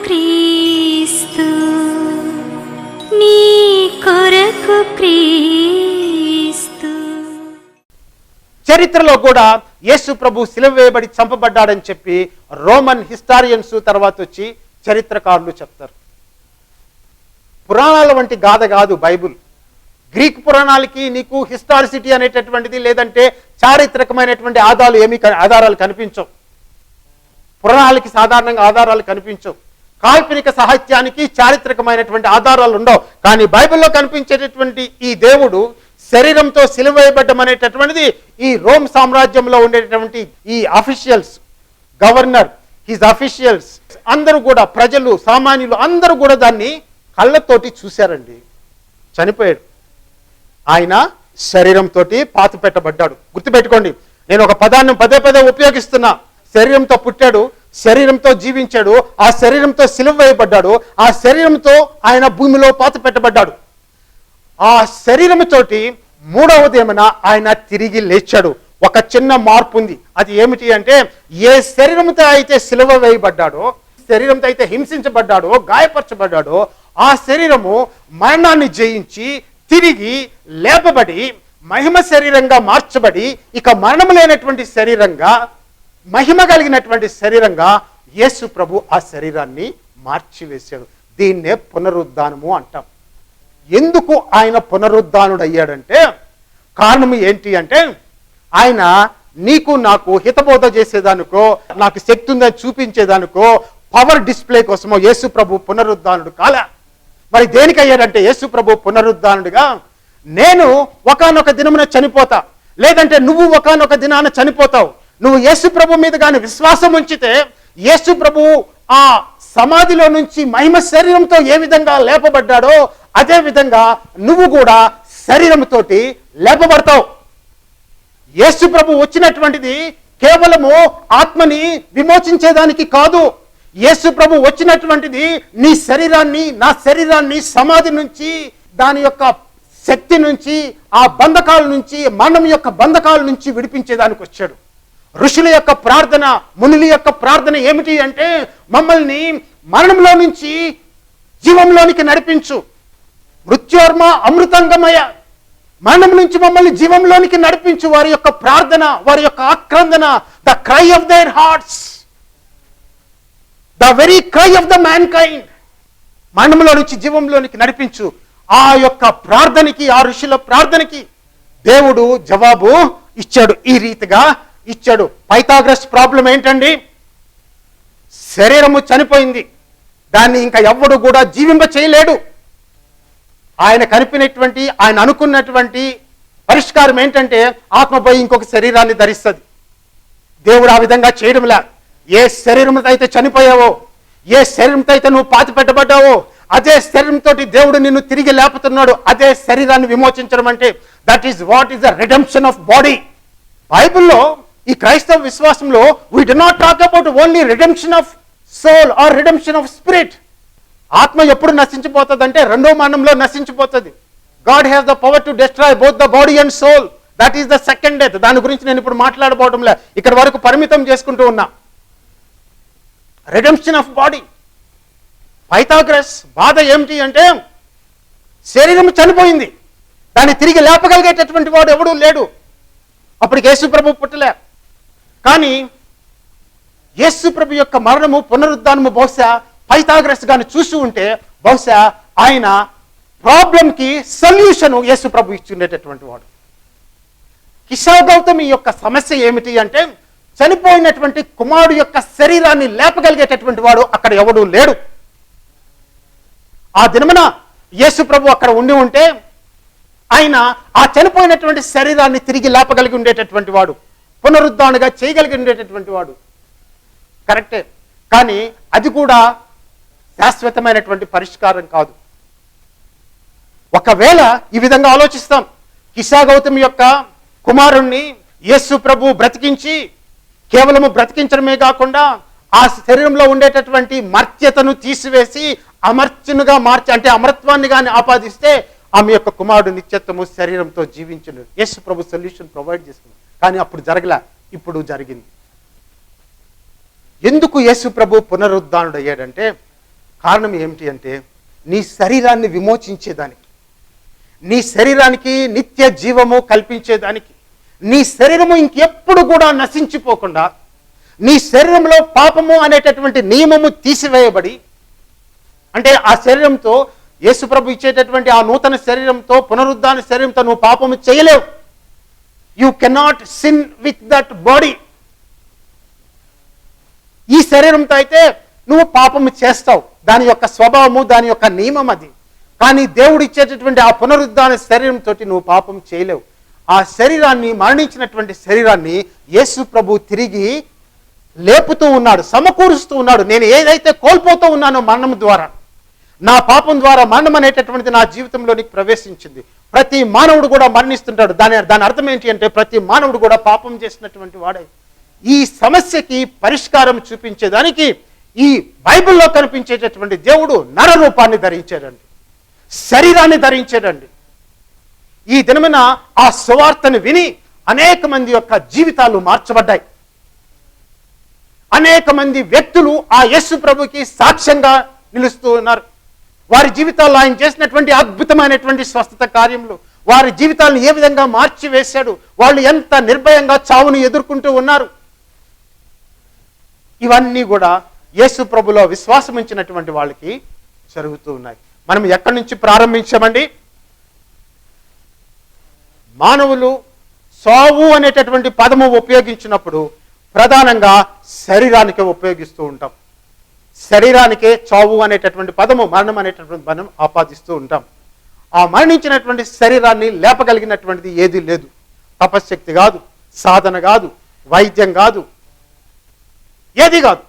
క్రీస్తు, నీ కొరకు క్రీస్తు. చరిత్రలో కూడా యేసు ప్రభు సిలువ వేయబడి చంపబడ్డాడని చెప్పి రోమన్ హిస్టారియన్స్ తర్వాత వచ్చి చరిత్రకారులు చెప్తారు. పురాణాల వంటి గాథ కాదు బైబుల్. గ్రీక్ పురాణాలకి నీకు హిస్టారిసిటీ అనేటటువంటిది లేదంటే చారిత్రకమైనటువంటి ఆధారాలు కనిపించవు. పురాణాలకి సాధారణంగా ఆధారాలు కనిపించవు. కాల్పనిక సాహిత్యానికి చారిత్రకమైనటువంటి ఆధారాలు ఉండవు. కానీ బైబిల్లో కనిపించేటటువంటి ఈ దేవుడు శరీరంతో సిలువ వేయబడ్డం అనేటటువంటిది ఈ రోమ్ సామ్రాజ్యంలో ఉండేటటువంటి ఈ అఫీషియల్స్, గవర్నర్, హిజ్ అఫీషియల్స్ అందరూ కూడా, ప్రజలు, సామాన్యులు అందరూ కూడా దాన్ని కళ్ళతోటి చూశారండి. చనిపోయాడు. ఆయన శరీరంతో పాతి పెట్టబడ్డాడు. గుర్తుపెట్టుకోండి, నేను ఒక పదాన్ని పదే పదే ఉపయోగిస్తున్నా. శరీరంతో పుట్టాడు, శరీరంతో జీవించాడు, ఆ శరీరంతో సిలువ వేయబడ్డాడు, ఆ శరీరంతో ఆయన భూమిలో పాతి పెట్టబడ్డాడు. ఆ శరీరంతోటి మూడవది ఏమైనా ఆయన తిరిగి లేచాడు. ఒక చిన్న మార్పు ఉంది. అది ఏమిటి అంటే, ఏ శరీరంతో అయితే సిలువ వేయబడ్డాడో, శరీరంతో అయితే హింసించబడ్డాడో, గాయపరచబడ్డాడో, ఆ శరీరము మరణాన్ని జయించి తిరిగి లేపబడి మహిమ శరీరంగా మార్చబడి ఇక మరణం లేనటువంటి శరీరంగా, మహిమ కలిగినటువంటి శరీరంగా యేసు ప్రభు ఆ శరీరాన్ని మార్చివేశాడు. దీన్నే పునరుద్ధానము అంటాం. ఎందుకు ఆయన పునరుద్ధానుడు అయ్యాడంటే కారణం ఏంటి అంటే, ఆయన నీకు నాకు హితబోధ చేసేదానికో, నాకు శక్తి ఉందని చూపించేదానికో, పవర్ డిస్ప్లే కోసమో యేసు ప్రభు పునరుద్ధానుడు కాలే. మరి దేనికి అయ్యాడంటే యేసు ప్రభు పునరుద్ధానుడిగా, నేను ఒకానొక దినమున చనిపోతా, లేదంటే నువ్వు ఒకానొక దినాన చనిపోతావు. నువ్వు యేసు ప్రభు మీద కానీ విశ్వాసం ఉంచితే యేసు ప్రభు ఆ సమాధిలో నుంచి మహిమ శరీరంతో ఏ విధంగా లేపబడ్డాడో అదే విధంగా నువ్వు కూడా శరీరంతో లేపబడతావు. యేసు ప్రభు వచ్చినటువంటిది కేవలము ఆత్మని విమోచించేదానికి కాదు. యేసు ప్రభు వచ్చినటువంటిది నీ శరీరాన్ని, నా శరీరాన్ని సమాధి నుంచి, దాని యొక్క శక్తి నుంచి, ఆ బంధకాల నుంచి, మరణం యొక్క బంధకాల నుంచి విడిపించేదానికి వచ్చాడు. ఋషుల యొక్క ప్రార్థన, మునుల యొక్క ప్రార్థన ఏమిటి అంటే, మమ్మల్ని మరణంలో నుంచి జీవంలోనికి నడిపించు. మృత్యోర్మ అమృతంగమయ, మరణం నుంచి మమ్మల్ని జీవంలోనికి నడిపించు. వారి యొక్క ప్రార్థన, వారి యొక్క ఆక్రందన, the cry of their hearts, the very cry of the mankind, మరణంలో నుంచి జీవంలోనికి నడిపించు. ఆ యొక్క ప్రార్థనకి, ఆ ఋషుల ప్రార్థనకి దేవుడు జవాబు ఇచ్చాడు. ఈ రీతిగా ఇచ్చాడు. పైథాగరస్ ప్రాబ్లం ఏంటండి? శరీరము చనిపోయింది, దాన్ని ఇంకా ఎవ్వడు కూడా జీవింప చేయలేడు. ఆయన కనిపినటువంటి, ఆయన అనుకున్నటువంటి పరిష్కారం ఏంటంటే ఆత్మ పోయి ఇంకొక శరీరాన్ని ధరిస్తుంది. దేవుడు ఆ విధంగా చేయడంలా. ఏ శరీరంతో అయితే చనిపోయావో, ఏ శరీరంతో అయితే నువ్వు పాతి పెట్టబడ్డావో, అదే శరీరంతో దేవుడు నిన్ను తిరిగి లేపుతున్నాడు. అదే శరీరాన్ని విమోచించడం అంటే that is what is the redemption of body. బైబిల్లో ఈ క్రైస్తవ విశ్వాసంలో we do not talk about only redemption of soul or redemption of spirit. ఆత్మ ఎప్పుడు నశించిపోతుంది అంటే రెండో మరణంలో నశించిపోతుంది. God has the power to destroy both the body and soul. That is the second death. దాని గురించి నేను ఇప్పుడు మాట్లాడబోవడంలే, ఇక్కడ వరకు పరిమితం చేసుకుంటూ ఉన్నా. Redemption of body. పైథాగరస్ బాధ ఏమిటి అంటే, శరీరం చనిపోయింది, దాన్ని తిరిగి లేపగలిగేటటువంటి వాడు ఎవడూ లేడు. అప్పటికి యేసు ప్రభు పుట్టలే. కానీ యేసు ప్రభు యొక్క మరణము, పునరుద్ధానము బహుశా పైథాగరస్ గాని చూసి ఉంటే బహుశా ఆయన ప్రాబ్లంకి సొల్యూషన్ యేసు ప్రభు ఇచ్చి ఉండేటటువంటి వాడు. కిషా గౌతమి యొక్క సమస్య ఏమిటి అంటే, చనిపోయినటువంటి కుమారుడు యొక్క శరీరాన్ని లేపగలిగేటటువంటి వాడు అక్కడ ఎవడూ లేడు. ఆ దినమున యేసు ప్రభు అక్కడ ఉండి ఉంటే ఆయన ఆ చనిపోయినటువంటి శరీరాన్ని తిరిగి లేపగలిగి ఉండేటటువంటి వాడు, పునరుద్ధానుగా చేయగలిగి ఉండేటటువంటి వాడు. కరెక్టే. కానీ అది కూడా శాశ్వతమైనటువంటి పరిష్కారం కాదు. ఒకవేళ ఈ విధంగా ఆలోచిస్తాం, కిషా గౌతమి యొక్క కుమారుణ్ణి యేసు ప్రభు బ్రతికించి, కేవలము బ్రతికించడమే కాకుండా ఆ శరీరంలో ఉండేటటువంటి మర్త్యతను తీసివేసి అమర్త్యునుగా మార్చి, అంటే అమరత్వాన్ని కానీ ఆపాదిస్తే ఆమె యొక్క కుమారుడు నిత్యత్వము శరీరంతో జీవించను. యేసు ప్రభు సొల్యూషన్ ప్రొవైడ్ చేస్తుంది. కానీ అప్పుడు జరగలే, ఇప్పుడు జరిగింది. ఎందుకు యేసు ప్రభు పునరుద్ధానుడు అయ్యాడంటే, కారణం ఏమిటి అంటే నీ శరీరాన్ని విమోచించేదానికి, నీ శరీరానికి నిత్య జీవము కల్పించేదానికి, నీ శరీరము ఇంకెప్పుడు కూడా నశించిపోకుండా, నీ శరీరంలో పాపము అనేటటువంటి నియమము తీసివేయబడి, అంటే ఆ శరీరంతో యేసుప్రభు ఇచ్చేటటువంటి ఆ నూతన శరీరంతో, పునరుద్ధాన శరీరంతో నువ్వు పాపము చేయలేవు. You cannot sin with that body. ఈ శరీరంతో అయితే నువ్వు పాపము చేస్తావు, దాని యొక్క స్వభావము, దాని యొక్క నియమం అది. కానీ దేవుడు ఇచ్చేటటువంటి ఆ పునరుద్ధాన శరీరంతో నువ్వు పాపం చేయలేవు. ఆ శరీరాన్ని, మరణించినటువంటి శరీరాన్ని యేసు ప్రభు తిరిగి లేపుతూ ఉన్నాడు, సమకూరుస్తూ ఉన్నాడు. నేను ఏదైతే కోల్పోతూ ఉన్నానో మరణం ద్వారా, నా పాపం ద్వారా మరణం అనేటటువంటిది నా జీవితంలోనికి ప్రవేశించింది. ప్రతి మానవుడు కూడా మరణిస్తుంటాడు. దాని అర్థం ఏంటి అంటే ప్రతి మానవుడు కూడా పాపం చేసినటువంటి వాడే. ఈ సమస్యకి పరిష్కారం చూపించేదానికి ఈ బైబిల్లో కనిపించేటటువంటి దేవుడు నర రూపాన్ని ధరించాడండి, శరీరాన్ని ధరించాడండి. ఈ దినమున ఆ సువార్తను విని అనేక మంది యొక్క జీవితాలు మార్చబడ్డాయి. అనేక మంది వ్యక్తులు ఆ యేసు ప్రభుకి సాక్ష్యంగా నిలుస్తూ ఉన్నారు. వారి జీవితాల్లో ఆయన చేసినటువంటి అద్భుతమైనటువంటి స్వస్థత కార్యములు, వారి జీవితాలను ఏ విధంగా మార్చివేశాడు, వాళ్ళు ఎంత నిర్భయంగా చావును ఎదుర్కొంటూ ఉన్నారు. ఇవన్నీ కూడా యేసు ప్రభులో విశ్వాసం ఉంచినటువంటి వాళ్ళకి జరుగుతూ ఉన్నాయి. మనం ఎక్కడి నుంచి ప్రారంభించామండి? మానవులు సావు అనేటటువంటి పదము ఉపయోగించినప్పుడు ప్రధానంగా శరీరానికి ఉపయోగిస్తూ ఉంటాం. శరీరానికే చావు అనేటటువంటి పదము, మరణం అనేటటువంటి పదం ఆపాదిస్తూ ఉంటాం. ఆ మరణించినటువంటి శరీరాన్ని లేపగలిగినటువంటిది ఏది లేదు. తపశ్శక్తి కాదు, సాధన కాదు, వైద్యం కాదు, ఏది కాదు.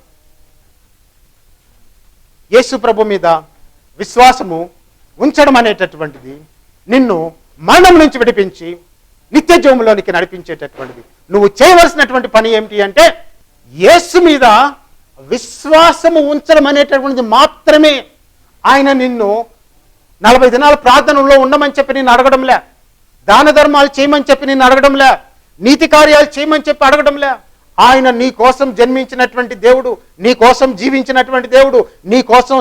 యేసు ప్రభు మీద విశ్వాసము ఉంచడం అనేటటువంటిది నిన్ను మరణం నుంచి విడిపించి నిత్య జీవంలోనికి నడిపించేటటువంటిది. నువ్వు చేయవలసినటువంటి పని ఏమిటి అంటే యేసు మీద విశ్వాసము ఉంచడం అనేటటువంటిది మాత్రమే. ఆయన నిన్ను 40 దినాల ప్రార్థనలో ఉండమని చెప్పి నేను అడగడంలే, దాన ధర్మాలు చేయమని చెప్పి నేను అడగడంలే, నీతి కార్యాలు చేయమని చెప్పి అడగడంలే. ఆయన నీ కోసం జన్మించినటువంటి దేవుడు, నీ కోసం జీవించినటువంటి దేవుడు, నీ కోసం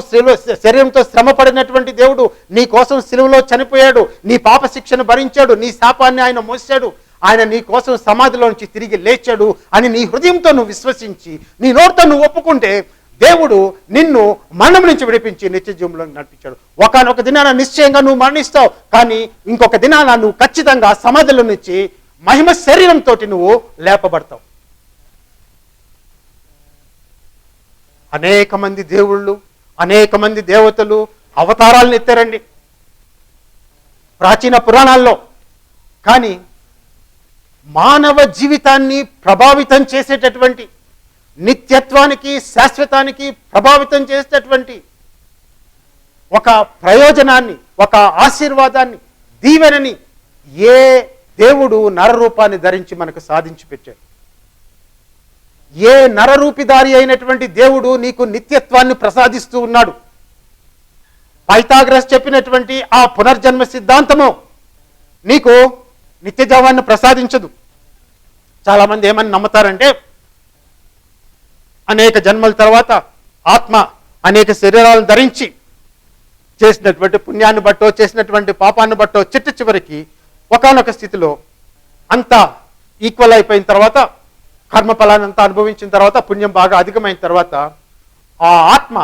శరీరంతో శ్రమ పడినటువంటి దేవుడు, నీ కోసం సిలువలో చనిపోయాడు, నీ పాప శిక్షను భరించాడు, నీ శాపాన్ని ఆయన మోసాడు, ఆయన నీ కోసం సమాధిలో నుంచి తిరిగి లేచాడు అని నీ హృదయంతో నువ్వు విశ్వసించి నీ నోటితో నువ్వు ఒప్పుకుంటే దేవుడు నిన్ను మరణం నుంచి విడిపించి నిత్య జీవంలో నడిపించాడు. ఒకనొక దినాన నిశ్చయంగా నువ్వు మరణిస్తావు, కానీ ఇంకొక దినాన నువ్వు ఖచ్చితంగా సమాధిలో నుంచి మహిమ శరీరంతో నువ్వు లేపబడతావు. అనేక మంది దేవుళ్ళు, అనేక మంది దేవతలు అవతారాలను ఎత్తారండి ప్రాచీన పురాణాల్లో. కానీ మానవ జీవితాన్ని ప్రభావితం చేసేటటువంటి, నిత్యత్వానికి, శాశ్వతానికి ప్రభావితం చేసేటటువంటి ఒక ప్రయోజనాన్ని, ఒక ఆశీర్వాదాన్ని, దీవెనని ఏ దేవుడు నరరూపాన్ని ధరించి మనకు సాధించి పెట్టాడు? ఏ నరరూపిదారి అయినటువంటి దేవుడు నీకు నిత్యత్వాన్ని ప్రసాదిస్తూ ఉన్నాడు? పైథాగరస్ చెప్పినటువంటి ఆ పునర్జన్మ సిద్ధాంతము నీకు నిత్యజీవాన్ని ప్రసాదించదు. చాలామంది ఏమని నమ్ముతారంటే అనేక జన్మల తర్వాత ఆత్మ అనేక శరీరాలను ధరించి చేసినటువంటి పుణ్యాన్ని బట్టో, చేసినటువంటి పాపాన్ని బట్టో చిట్ట చివరికి ఒకానొక స్థితిలో అంతా ఈక్వల్ అయిపోయిన తర్వాత, కర్మఫలాన్ని అంతా అనుభవించిన తర్వాత, పుణ్యం బాగా అధికమైన తర్వాత ఆ ఆత్మ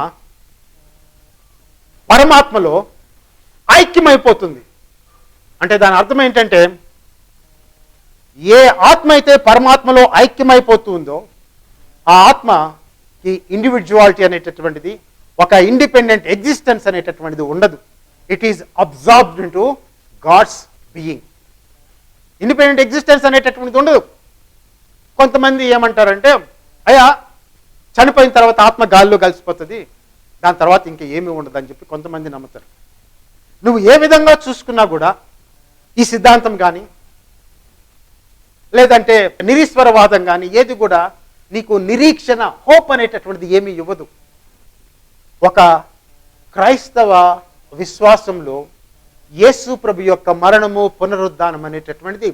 పరమాత్మలో ఐక్యమైపోతుంది. అంటే దాని అర్థం ఏంటంటే ఏ ఆత్మ అయితే పరమాత్మలో ఐక్యమైపోతుందో ఆ ఆత్మకి ఇండివిజువాలిటీ అనేటటువంటిది, ఒక ఇండిపెండెంట్ ఎగ్జిస్టెన్స్ అనేటటువంటిది ఉండదు. It is absorbed into God's being. Independent existence అనేటటువంటిది ఉండదు. కొంతమంది ఏమంటారంటే అయ్యా చనిపోయిన తర్వాత ఆత్మ గాల్లో కలిసిపోతుంది, దాని తర్వాత ఇంకా ఏమీ ఉండదు అని చెప్పి కొంతమంది నమ్ముతారు. నువ్వు ఏ విధంగా చూసుకున్నా కూడా ఈ సిద్ధాంతం కానీ లేదంటే నిరీశ్వరవాదం కానీ ఏది కూడా నీకు నిరీక్షణ, హోప్ అనేటటువంటిది ఏమీ ఇవ్వదు. ఒక క్రైస్తవ విశ్వాసంలో యేసు ప్రభు యొక్క మరణము, పునరుద్ధానం అనేటటువంటిది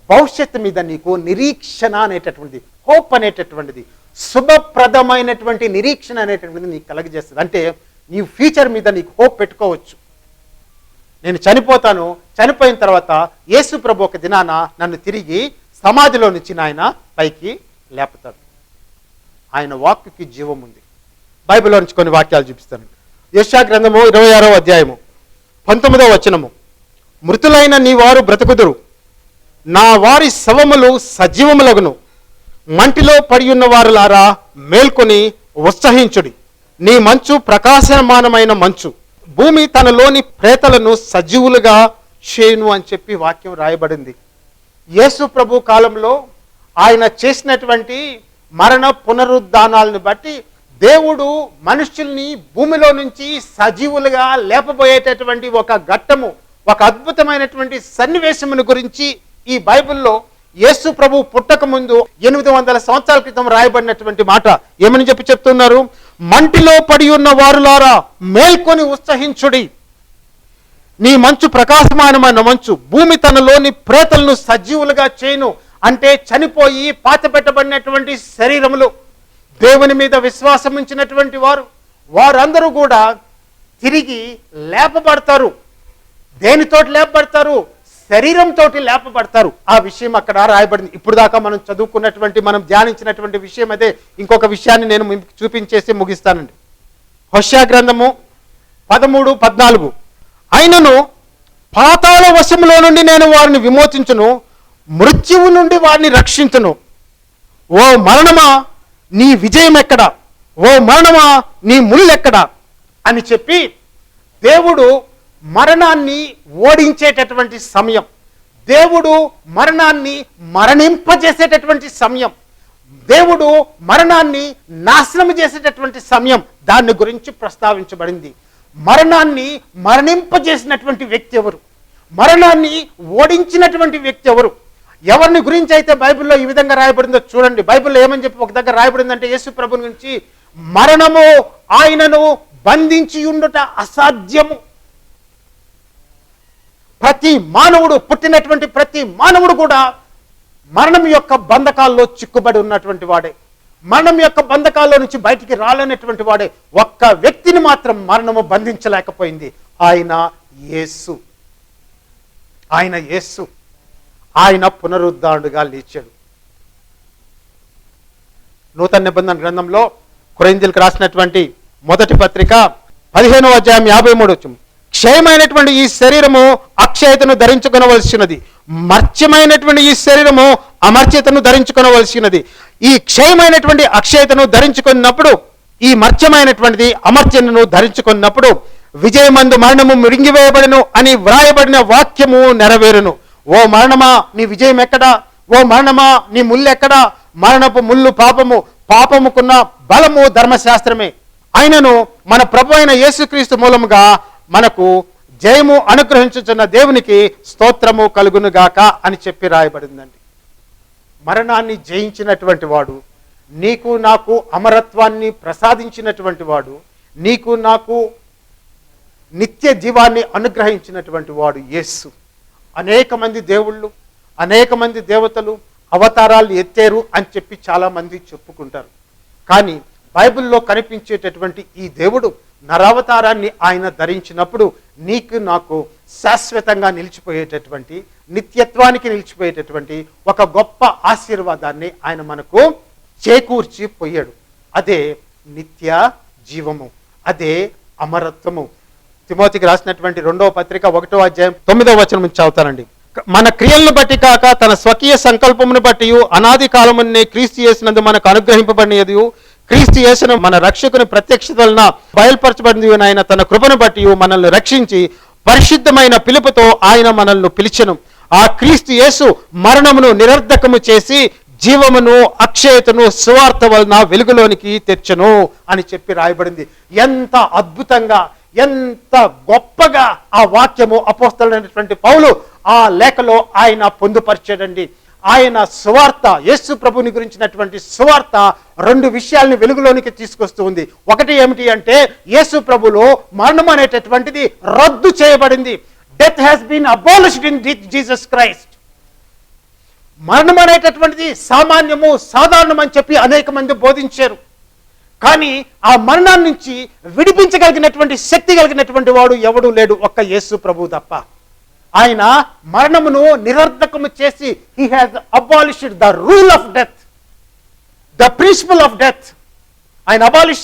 భవిష్యత్తు మీద నీకు నిరీక్షణ అనేటటువంటిది, హోప్ అనేటటువంటిది, శుభప్రదమైనటువంటి నిరీక్షణ అనేటటువంటిది నీకు కలగజేస్తుంది. అంటే నీ ఫ్యూచర్ మీద నీకు హోప్ పెట్టుకోవచ్చు. నేను చనిపోతాను, చనిపోయిన తర్వాత యేసు ప్రభు ఒక దినాన నన్ను తిరిగి సమాధిలో నుంచి ఆయన పైకి లేపుతాడు. ఆయన వాక్కుకి జీవం ఉంది. బైబిల్లో నుంచి కొన్ని వాక్యాలు చూపిస్తాను. యెషయా గ్రంథము 26వ అధ్యాయము 19వ వచనము, మృతులైన నీ వారు బ్రతుకుదురు, నా వారి శవములు సజీవములగును, మంటిలో పడి ఉన్న వారులారా మేల్కొని ఉత్సహించుడి, నీ మంచు ప్రకాశమానమైన మంచు, భూమి తనలోని ప్రేతలను సజీవులుగా చేయును అని చెప్పి వాక్యం రాయబడింది. యేసు ప్రభు కాలంలో ఆయన చేసినటువంటి మరణ పునరుద్ధానాలను బట్టి దేవుడు మనుషుల్ని భూమిలో నుంచి సజీవులుగా లేపబోయేటటువంటి ఒక ఘట్టము, ఒక అద్భుతమైనటువంటి సన్నివేశమును గురించి ఈ బైబిల్లో యేసు ప్రభు పుట్టక ముందు 800 సంవత్సరాల క్రితం రాయబడినటువంటి మాట ఏమని చెప్తున్నారు? మంటిలో పడి ఉన్న వారులారా మేల్కొని ఉత్సహించుడి, నీ మంచు ప్రకాశమానమైన మంచు, భూమి తనలోని ప్రేతలను సజీవులుగా చేయును. అంటే చనిపోయి పాతపెట్టబడినటువంటి శరీరములు, దేవుని మీద విశ్వాసం ఉంచినటువంటి వారందరూ కూడా తిరిగి లేపబడతారు. దేనితోటి లేపబడతారు? శరీరంతో లేపబడతారు. ఆ విషయం అక్కడ రాయబడింది. ఇప్పుడు దాకా మనం చదువుకున్నటువంటి, మనం ధ్యానించినటువంటి విషయం అదే. ఇంకొక విషయాన్ని నేను మీకు చూపించేసి ముగిస్తానండి. హోషేయ గ్రంథము 13:14, అయినను పాతాళ వశములో నుండి నేను వారిని విమోచించును, మృత్యువు నుండి వారిని రక్షించును. ఓ మరణమా నీ విజయం ఎక్కడా? ఓ మరణమా నీ ముళ్ళెక్కడా అని చెప్పి దేవుడు మరణాన్ని ఓడించేటటువంటి సమయం, దేవుడు మరణాన్ని మరణింపజేసేటటువంటి సమయం, దేవుడు మరణాన్ని నాశనం చేసేటటువంటి సమయం, దాని గురించి ప్రస్తావించబడింది. మరణాన్ని మరణింపజేసినటువంటి వ్యక్తి ఎవరు? మరణాన్ని ఓడించినటువంటి వ్యక్తి ఎవరు? ఎవరిని గురించి అయితే బైబిల్లో ఈ విధంగా రాయబడిందో చూడండి. బైబిల్లో ఏమని చెప్పి ఒక దగ్గర రాయబడిందంటే, యేసు ప్రభుని గురించి, మరణము ఆయనను బంధించి ఉండుట అసాధ్యము. ప్రతి మానవుడు, పుట్టినటువంటి ప్రతి మానవుడు కూడా మరణం యొక్క బంధకాల్లో చిక్కుబడి ఉన్నటువంటి వాడే, మరణం యొక్క బంధకాల్లో నుంచి బయటికి రాలేనటువంటి వాడే. ఒక్క వ్యక్తిని మాత్రం మరణము బంధించలేకపోయింది, ఆయన యేసు. ఆయన యేసు, ఆయన పునరుద్ధానుడుగా లేచాడు. నూతన నిబంధన గ్రంథంలో కొరింథీయులకు రాసినటువంటి మొదటి పత్రిక 15వ అధ్యాయం 53 వచనం, క్షయమైనటువంటి ఈ శరీరము అక్షయతను ధరించుకొనవలసినది, మర్త్యమైనటువంటి ఈ శరీరము అమర్త్యతను ధరించుకొనవలసినది. ఈ క్షయమైనటువంటి అక్షయతను ధరించుకున్నప్పుడు, ఈ మర్త్యమైనటువంటిది అమర్త్యను ధరించుకున్నప్పుడు విజయమందు మరణము మృంగివేయబడును అని వ్రాయబడిన వాక్యము నెరవేరును. ఓ మరణమా నీ విజయం ఎక్కడా? ఓ మరణమా నీ ముళ్ళు ఎక్కడా? మరణపు ముళ్ళు పాపము, పాపముకున్న బలము ధర్మశాస్త్రమే. ఆయనను మన ప్రభు అయిన యేసుక్రీస్తు మూలముగా మనకు జయము అనుగ్రహించుచున్న దేవునికి స్తోత్రము కలుగునుగాక అని చెప్పి రాయబడిందండి. మరణాన్ని జయించినటువంటి వాడు, నీకు నాకు అమరత్వాన్ని ప్రసాదించినటువంటి వాడు, నీకు నాకు నిత్య జీవాన్ని అనుగ్రహించినటువంటి వాడు యేసు. అనేక మంది దేవుళ్ళు, అనేక మంది దేవతలు అవతారాలు ఎత్తారు అని చెప్పి చాలామంది చెప్పుకుంటారు. కానీ బైబిల్లో కనిపించేటటువంటి ఈ దేవుడు నరావతారాన్ని ఆయన ధరించినప్పుడు నీకు నాకు శాశ్వతంగా నిలిచిపోయేటటువంటి, నిత్యత్వానికి నిలిచిపోయేటటువంటి ఒక గొప్ప ఆశీర్వాదాన్ని ఆయన మనకు చేకూర్చి పోయాడు. అదే నిత్య జీవము, అదే అమరత్వము. తిమోతికి రాసినటువంటి 2వ పత్రిక 1వ అధ్యాయం 9వ వచనం నుంచి చదువుతానండి. మన క్రియలను బట్టి కాక తన స్వకీయ సంకల్పమును బట్టి అనాది కాలమునే క్రీస్తు యేసునందు మనకు అనుగ్రహింపబడినది, క్రీస్తు యేసును మన రక్షకుని ప్రత్యక్షత వలన బయలుపరచబడింది. ఆయన తన కృపను బట్టి మనల్ని రక్షించి పరిశుద్ధమైన పిలుపుతో ఆయన మనల్ని పిలిచెను. ఆ క్రీస్తు యేసు మరణమును నిరర్ధకము చేసి జీవమును అక్షయతను సువార్త వలన వెలుగులోనికి తెచ్చెను అని చెప్పి రాయబడింది. ఎంత అద్భుతంగా, ఎంత గొప్పగా ఆ వాక్యము అపోస్తలుడైనటువంటి పౌలు ఆ లేఖలో ఆయన పొందుపరిచాడండి. ఆయన సువార్త, యేసు ప్రభుని గురించినటువంటి సువార్త 2 విషయాల్ని వెలుగులోనికి తీసుకొస్తూ ఉంది. ఒకటి ఏమిటి అంటే, యేసు ప్రభులో మరణం అనేటటువంటిది రద్దు చేయబడింది. Death has been abolished in Jesus Christ. మరణం అనేటటువంటిది సామాన్యము, సాధారణం అని చెప్పి అనేక మంది బోధించారు. కానీ ఆ మరణాన్ని నుంచి విడిపించగలిగినటువంటి శక్తి కలిగినటువంటి వాడు ఎవడూ లేడు, ఒక్క యేసు ప్రభు తప్ప. ఆయన మరణమును నిరర్ధకము చేసి he has abolished the rule of death, the principle of death ఆయన అబాలిష్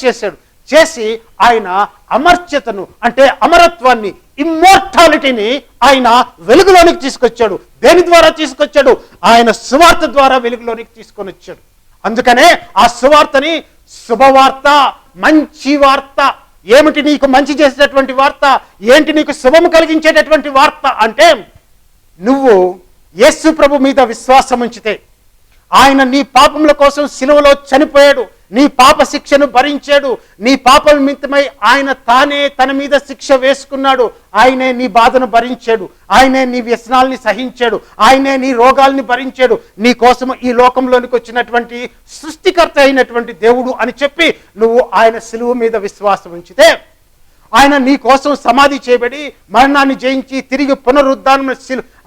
చేసి ఆయన అమర్త్యతను అంటే అమరత్వాన్ని, ఇమ్మోర్టాలిటీని ఆయన వెలుగులోనికి తీసుకొచ్చాడు. దేని ద్వారా తీసుకొచ్చాడు? ఆయన సువార్త ద్వారా వెలుగులోనికి తీసుకొని వచ్చాడు. అందుకనే ఆ సువార్తని శుభవార్త, మంచి వార్త. ఏమిటి నీకు మంచి చేసేటటువంటి వార్త? ఏంటి నీకు శుభము కలిగించేటటువంటి వార్త అంటే, నువ్వు యేసు ప్రభు మీద విశ్వాసం ఉంచితే, ఆయన నీ పాపముల కోసం సిలువలో చనిపోయాడు, నీ పాప శిక్షను భరించాడు, నీ పాపల నిమిత్తమై ఆయన తానే తన మీద శిక్ష వేసుకున్నాడు, ఆయనే నీ బాధను భరించాడు, ఆయనే నీ వ్యసనాల్ని సహించాడు, ఆయనే నీ రోగాల్ని భరించాడు, నీ కోసం ఈ లోకంలోనికి వచ్చినటువంటి సృష్టికర్త అయినటువంటి దేవుడు అని చెప్పి నువ్వు ఆయన సిలువ మీద విశ్వాసం ఉంచితే, ఆయన నీ కోసం సమాధి చేయబడి మరణాన్ని జయించి తిరిగి పునరుద్ధానం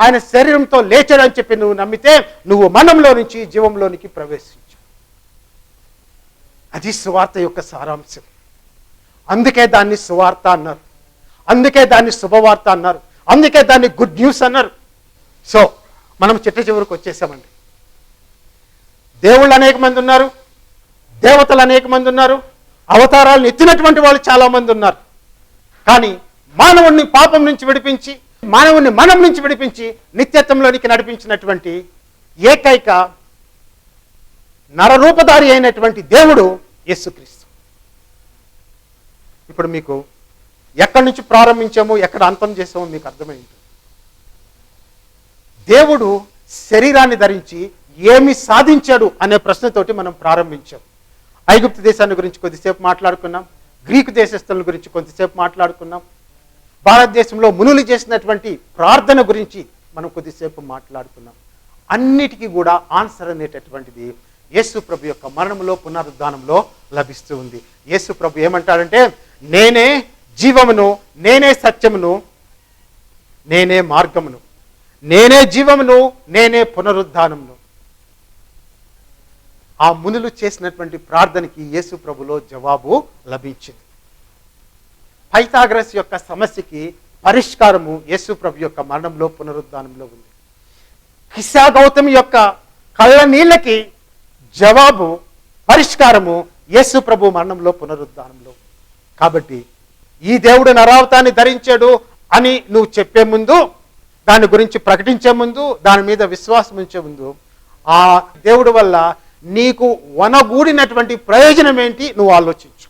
ఆయన శరీరంతో లేచాడని చెప్పి నువ్వు నమ్మితే, నువ్వు మరణంలో నుంచి జీవంలోనికి ప్రవేశించావు. అది సువార్త యొక్క సారాంశం. అందుకే దాన్ని సువార్త అన్నారు, అందుకే దాన్ని శుభవార్త అన్నారు, అందుకే దాన్ని గుడ్ న్యూస్ అన్నారు. సో మనం చిట్ట చివరికి వచ్చేసామండి. దేవుళ్ళు అనేక మంది ఉన్నారు, దేవతలు అనేక మంది ఉన్నారు, అవతారాలను ఎత్తినటువంటి వాళ్ళు చాలా మంది ఉన్నారు. కానీ మానవుణ్ణి పాపం నుంచి విడిపించి, మానవుణ్ణి మనం నుంచి విడిపించి నిత్యత్వంలోనికి నడిపించినటువంటి ఏకైక నరరూపధారి అయినటువంటి దేవుడు యేసుక్రీస్తు. ఇప్పుడు మీకు ఎక్కడి నుంచి ప్రారంభించామో ఎక్కడ అంతం చేసామో మీకు అర్థమైంది. దేవుడు శరీరాన్ని ధరించి ఏమి సాధించాడు అనే ప్రశ్నతోటి మనం ప్రారంభించాం. ఐగుప్తు దేశాన్ని గురించి కొద్దిసేపు మాట్లాడుకున్నాం, గ్రీకు దేశస్థుల గురించి కొంతసేపు మాట్లాడుకున్నాం, భారతదేశంలో మునులు చేసినటువంటి ప్రార్థన గురించి మనం కొద్దిసేపు మాట్లాడుకున్నాం. అన్నిటికీ కూడా ఆన్సర్ అనేటటువంటిది యేసు ప్రభు యొక్క మరణంలో, పునరుద్ధానంలో లభిస్తూ ఉంది. యేసు ప్రభు ఏమంటాడంటే, నేనే జీవమును, నేనే సత్యమును, నేనే మార్గమును, నేనే జీవమును, నేనే పునరుద్ధానమును. ఆ మునులు చేసినటువంటి ప్రార్థనకి యేసు ప్రభులో జవాబు లభించింది. పైథాగరస్ యొక్క సమస్యకి పరిష్కారము యేసు ప్రభు యొక్క మరణంలో, పునరుద్ధానంలో ఉంది. కిసా గౌతమి యొక్క కళ్ళ నీళ్ళకి జవాబు, పరిష్కారము యేసు ప్రభు మరణంలో, పునరుద్ధానంలో. కాబట్టి ఈ దేవుడు నరావతాన్ని ధరించాడు అని నువ్వు చెప్పే ముందు, దాని గురించి ప్రకటించే ముందు, దాని మీద విశ్వాసం ఉంచే ముందు, ఆ దేవుడి వల్ల నీకు వనగూడినటువంటి ప్రయోజనం ఏంటి నువ్వు ఆలోచించు.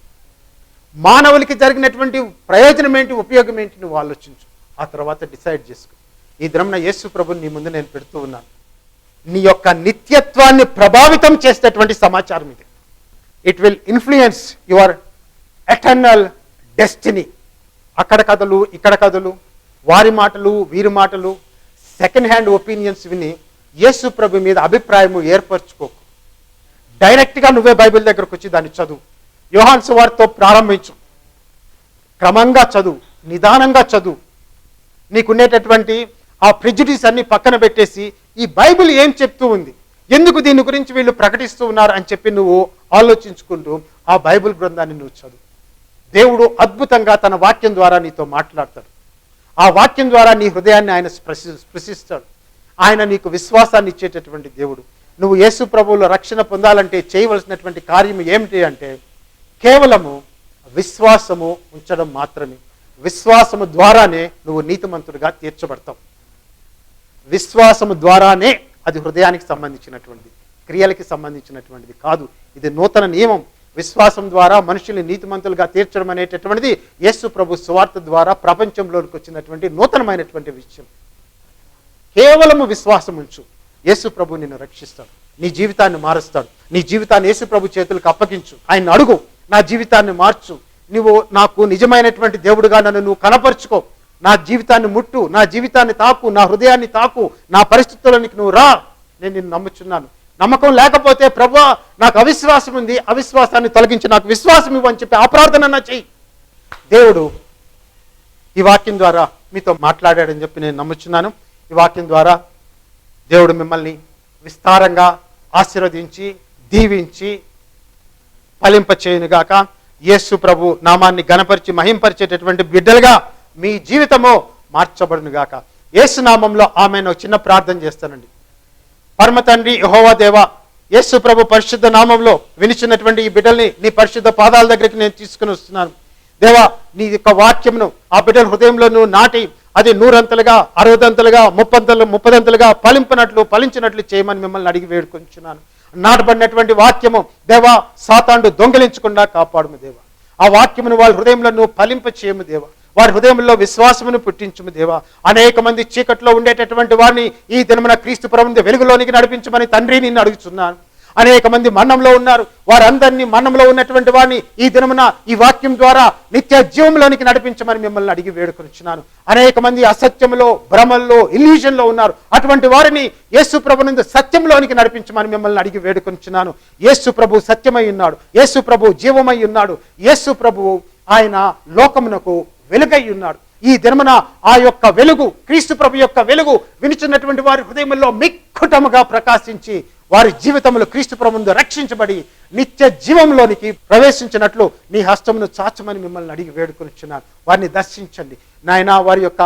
మానవులకి జరిగినటువంటి ప్రయోజనం ఏంటి, ఉపయోగం ఏంటి నువ్వు ఆలోచించు. ఆ తర్వాత డిసైడ్ చేసుకో. ఈ దినమున యేసు ప్రభుని నీ ముందు నేను పెడుతూ ఉన్నాను. నీ యొక్క నిత్యత్వాన్ని ప్రభావితం చేసేటటువంటి సమాచారం ఇది. It will influence your eternal destiny. అక్కడ కథలు, ఇక్కడ కథలు, వారి మాటలు, వీరి మాటలు, సెకండ్ హ్యాండ్ ఒపీనియన్స్ విని యేసు ప్రభు మీద అభిప్రాయము ఏర్పరచుకోకు. డైరెక్ట్గా నువ్వే బైబిల్ దగ్గరకు వచ్చి దాన్ని చదువు. యోహాను సువార్తతో ప్రారంభించు, క్రమంగా చదువు, నిదానంగా చదువు. నీకునేటటువంటి ఆ ప్రిజుడిస్ అన్ని పక్కన పెట్టేసి ఈ బైబిల్ ఏం చెప్తూ ఉంది, ఎందుకు దీని గురించి వీళ్ళు ప్రకటిస్తూ ఉన్నారు అని చెప్పి నువ్వు ఆలోచించుకుంటూ ఆ బైబిల్ గ్రంథాన్ని నువ్వు చదువు. దేవుడు అద్భుతంగా తన వాక్యం ద్వారా నీతో మాట్లాడతాడు. ఆ వాక్యం ద్వారా నీ హృదయాన్ని ఆయన స్పృశిస్తాడు. ఆయన నీకు విశ్వాసాన్ని ఇచ్చేటటువంటి దేవుడు. నువ్వు యేసు ప్రభువులో రక్షణ పొందాలంటే చేయవలసినటువంటి కార్యం ఏమిటి అంటే, కేవలము విశ్వాసము ఉంచడం మాత్రమే. విశ్వాసము ద్వారానే నువ్వు నీతిమంతుడిగా తీర్చబడతావు. విశ్వాసము ద్వారానే. అది హృదయానికి సంబంధించినటువంటిది, క్రియలకి సంబంధించినటువంటిది కాదు. ఇది నూతన నియమం. విశ్వాసం ద్వారా మనుషుల్ని నీతిమంతులుగా తీర్చడం అనేటటువంటిది యేసు ప్రభు సువార్త ద్వారా ప్రపంచంలోకి వచ్చినటువంటి నూతనమైనటువంటి విషయం. కేవలము విశ్వాసం ఉంచు, యేసు ప్రభు నిన్ను రక్షిస్తాడు, నీ జీవితాన్ని మారుస్తాడు. నీ జీవితాన్ని యేసు ప్రభు చేతులకు అప్పగించు. ఆయన అడుగు, నా జీవితాన్ని మార్చు, నువ్వు నాకు నిజమైనటువంటి దేవుడుగా నన్ను నువ్వు కనపరుచుకో, నా జీవితాన్ని ముట్టు, నా జీవితాన్ని తాకు, నా హృదయాన్ని తాకు, నా పరిస్థితుల్లోనికి నువ్వు రా, నేను నిన్ను నమ్ముచున్నాను. నమ్మకం లేకపోతే ప్రభువా నాకు అవిశ్వాసం ఉంది, అవిశ్వాసాన్ని తొలగించి నాకు విశ్వాసం ఇవ్వని చెప్పి ఆ ప్రార్థన చెయ్యి. దేవుడు ఈ వాక్యం ద్వారా మీతో మాట్లాడాడని చెప్పి నేను నమ్ముచున్నాను. ఈ వాక్యం ద్వారా దేవుడు మిమ్మల్ని విస్తారంగా ఆశీర్వదించి, దీవించి, ఫలింప చేయునుగాక. యేసు ప్రభు నామాన్ని ఘనపరిచి మహింపరిచేటటువంటి బిడ్డలుగా మీ జీవితము మార్చబడునుగాక. యేసు నామంలో ఆమెను చిన్న ప్రార్థన చేస్తానండి. పరమ తండ్రి యెహోవా దేవా, యేసు ప్రభు పరిశుద్ధ నామంలో వినిచినటువంటి ఈ బిడ్డల్ని నీ పరిశుద్ధ పాదాల దగ్గరికి నేను తీసుకుని వస్తున్నాను. దేవా, నీ యొక్క వాక్యమును ఆ బిడ్డల హృదయంలో నువ్వు నాటి అది 100 60 30 ఫలించినట్లు చేయమని మిమ్మల్ని అడిగి వేడుకొంచున్నాను. నాటబడినటువంటి వాక్యము దేవా సాతాండు దొంగిలించకుండా కాపాడుము దేవా. ఆ వాక్యమును వాళ్ళ హృదయంలో నువ్వు ఫలింప చేయము దేవా. వారి హృదయంలో విశ్వాసమును పుట్టించుము దేవా. అనేక మంది చీకట్లో ఉండేటటువంటి వారిని ఈ దినమున క్రీస్తు ప్రభువుని వెలుగులోనికి నడిపించమని తండ్రి నిన్ను అడుగుతున్నాను. అనేక మంది మన్నంలో ఉన్నారు. వారందరినీ మన్నంలో ఉన్నటువంటి వారిని ఈ దినమున ఈ వాక్యం ద్వారా నిత్య జీవంలోనికి నడిపించమని మిమ్మల్ని అడిగి వేడుకొనిచున్నాను. అనేక మంది అసత్యంలో, భ్రమల్లో, ఇల్యూజన్లో ఉన్నారు. అటువంటి వారిని యేసు ప్రభు నుండి సత్యంలోనికి నడిపించమని మిమ్మల్ని అడిగి వేడుకొనిచున్నాను. యేసు ప్రభు సత్యమై ఉన్నాడు. యేసు ప్రభు జీవమై ఉన్నాడు. యేసు ప్రభువు ఆయన లోకమునకు వెలుగై ఉన్నాడు. ఈ దినమున ఆ యొక్క వెలుగు, క్రీస్తు ప్రభు యొక్క వెలుగు వినిచున్నటువంటి వారి హృదయంలో మిక్కుటముగా ప్రకాశించి వారి జీవితంలో క్రీస్తు ప్రభువును రక్షించబడి నిత్య జీవంలోనికి ప్రవేశించినట్లు నీ హస్తమును చాచమని మిమ్మల్ని అడిగి వేడుకొనిచున్నాను. వారిని దర్శించండి నాయన. వారి యొక్క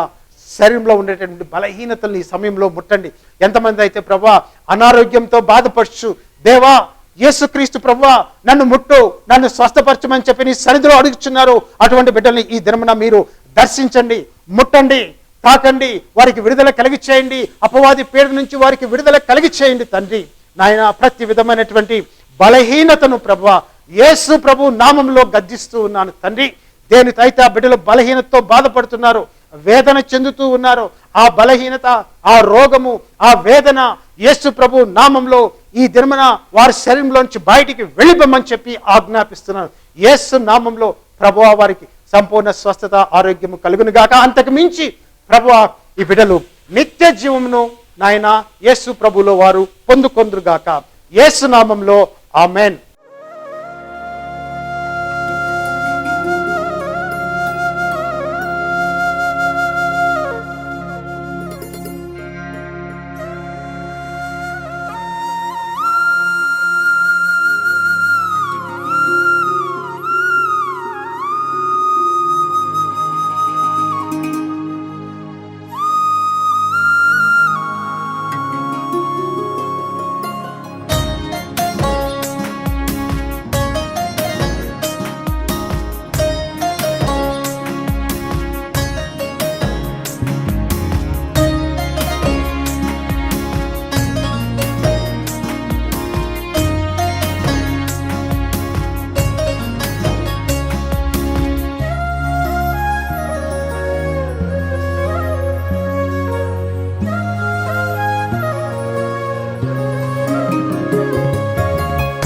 శరీరంలో ఉండేటువంటి బలహీనతలు ఈ సమయంలో ముట్టండి. ఎంతమంది అయితే ప్రభువా అనారోగ్యంతో బాధపడుచు దేవా యేసుక్రీస్తు ప్రభువా నన్ను ముట్టు, నన్ను స్వస్థపరచమని చెప్పి నీ సన్నిధిలో అడుగుచున్నారు. అటువంటి బిడ్డల్ని ఈ దినమున మీరు దర్శించండి, ముట్టండి, తాకండి. వారికి విడుదల కలిగి చేయండి. అపవాది పీడ నుంచి వారికి విడుదల కలిగి చేయండి తండ్రి. నాయన ప్రతి విధమైనటువంటి బలహీనతను ప్రభువా యేసు ప్రభు నామంలో గద్దిస్తూ ఉన్నాను తండ్రి. దేనికైతే ఆ బిడ్డలు బలహీనతతో బాధపడుతున్నారు, వేదన చెందుతూ ఉన్నారు, ఆ బలహీనత, ఆ రోగము, ఆ వేదన యేసు ప్రభు నామంలో ఈ దినమున వారి శరీరంలోంచి బయటికి వెళ్ళిపోమని చెప్పి ఆజ్ఞాపిస్తున్నాను. యేసు నామంలో ప్రభువా వారికి సంపూర్ణ స్వస్థత, ఆరోగ్యము కలుగునుగాక. అంతకు మించి ప్రభువా ఈ బిడ్డలు నిత్య జీవమును నాయన యేసు ప్రభులో వారు పొందుకొందురుగాక. యేసు నామంలో ఆమేన్.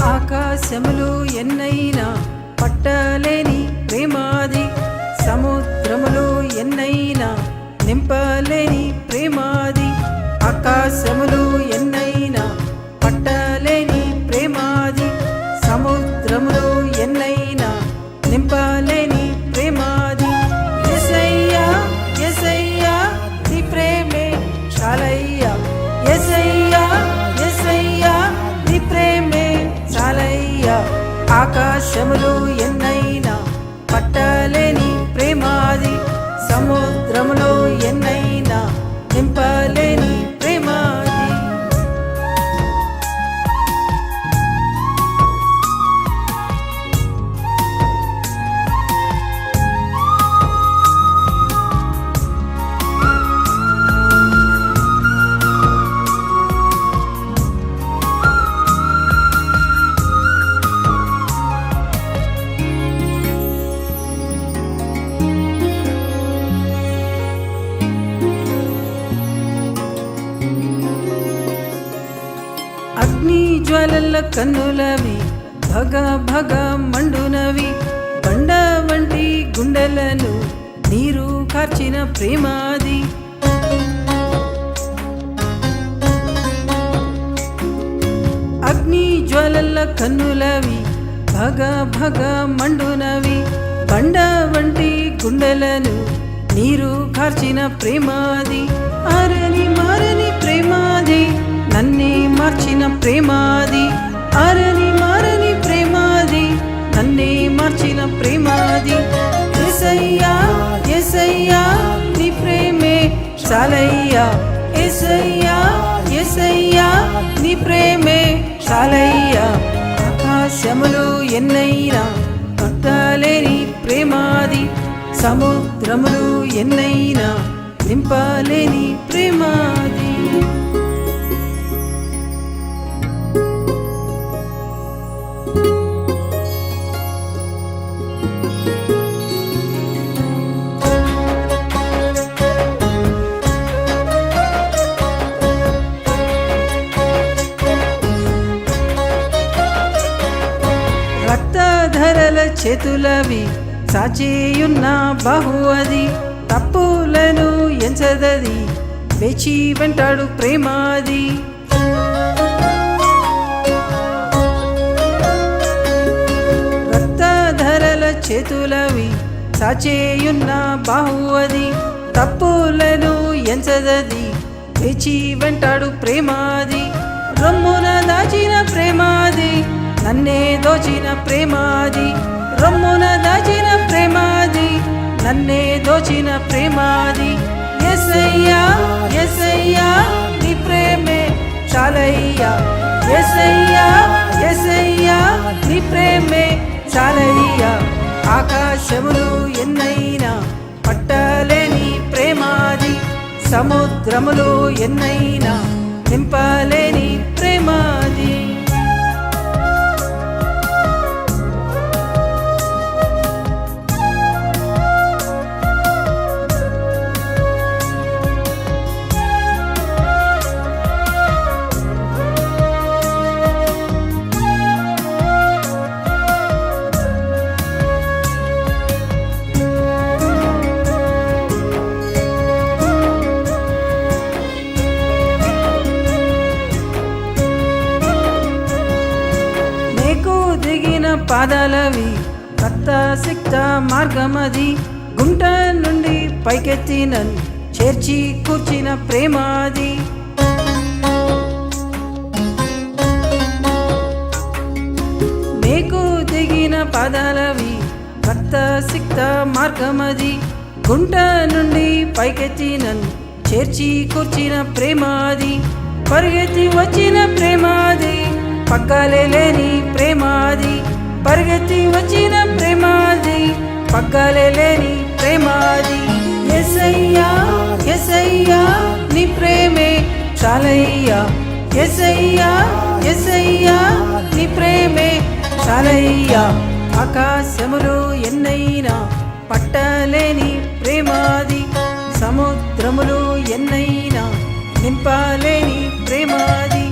ఆకాశములు ఎన్నైనా పట్టలేని ప్రేమాది, సముద్రములు ఎన్నైనా నింపలేని ప్రేమాది. ఆకాశములు ఎన్నైనా పట్టలేని ప్రేమాది, సముద్రములు ఎన్నైనా నింపలేని ప్రేమాది. యేసయ్యా యేసయ్యా నీ ప్రేమే చాలయ్యా. యేసయ్యా యేసయ్యా నీ ప్రేమే చాలయ్యా. ఆకాశములు ఎన్నైనా పట్టలేని ప్రేమాది, సముద్రములో ఎన్నైనా నింపలేని ప్రేమాది. అగ్ని జ్వాలల కన్నులవి భగ భగ మండునవి. బండ వంటి గుండెలను నీరు కార్చిన ప్రేమాది. అగ్ని జ్వాలల కన్నులవి భగ భగ మండునవి. బండ వంటి గుండెలను నీరు కార్చిన ప్రేమాది. అరని మారని ప్రేమాది, నన్నే మార్చిన ప్రేమాది. అరని మారని ప్రేమాది, నన్నే మార్చిన ప్రేమాది. యేసయ్యా యేసయ్యా నీ ప్రేమే చాలయ్యా. యేసయ్యా యేసయ్యా నీ ప్రేమే చాలయ్యా. ఆకాశములు ఎన్నైనా పట్టలేని ప్రేమాది, సముద్రములు ఎన్నైనా నింపలేని ప్రేమాది. రక్తధరల చేతులవి సాచేయున్న బహువది, తప్పులను ఎంచదది వేచి వెంటాడు ప్రేమాది. రక్తధరల చేతులవి సాచేయున్న బహువది, తప్పులను ఎంచదది వేచి వెంటాడు ప్రేమాది. రొమ్మున దాచిన ప్రేమాది, నన్నే దోచిన ప్రేమాది. రొమ్మున దాచిన ప్రేమాది, నన్నే దోచిన ప్రేమాది. యేసయ్యా యేసయ్యా నీ ప్రేమే చాలయ్యా. యేసయ్యా యేసయ్యా నీ ప్రేమే చాలయ్యా. ఆకాశములు ఎన్నైనా పట్టలేని ప్రేమాది, సముద్రములు ఎన్నైనా నింపలేని ప్రేమాది. పాదాలవి రక్త సిక్త మార్గమది, గుంట నుండి పైకెత్తి నన్ను చేర్చి కూర్చిన ప్రేమాది. మేకు దిగిన పాదాలవి రక్త సిక్త మార్గమది, గుంట నుండి పైకెత్తి నన్ను చేర్చి కూర్చిన ప్రేమాది. పరిగెత్తి వచ్చిన ప్రేమాది, పగ్గాలే లేని ప్రేమాది. పరిగెత్తి వచ్చిన ప్రేమాది, పగ్గాలే లేని ప్రేమాది. యేసయ్యా యేసయ్యా నీ ప్రేమే చాలయ్యా. యేసయ్యా యేసయ్యా నీ ప్రేమే చాలయ్యా. ఆకాశములు ఎన్నైనా పట్టలేని ప్రేమాది, సముద్రములు ఎన్నైనా నింపలేని ప్రేమాది.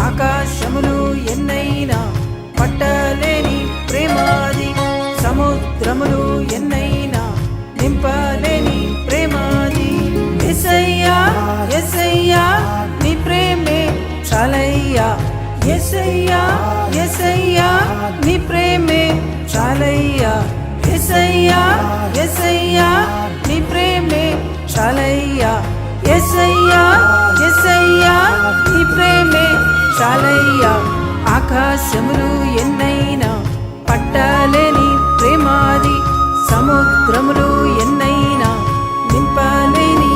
ఆకాశములు ఎన్నైనా పట్టలేని ప్రేమాది, సముద్రములు ఎన్నైనా నింపలేని ప్రేమాది. యేసయ్యా యేసయ్యా నీ ప్రేమే చాలయ్యా. యేసయ్యా యేసయ్యా నీ ప్రేమే చాలయ్యా. యేసయ్యా యేసయ్యా నీ ప్రేమే చాలయ్యా. యేసయ్యా యేసయ్యా నీ ప్రేమే చాలయ్యా. ఆకాశములు ఎన్నైనా పట్టలేని ప్రేమాది, సముద్రములు ఎన్నైనా నింపలేని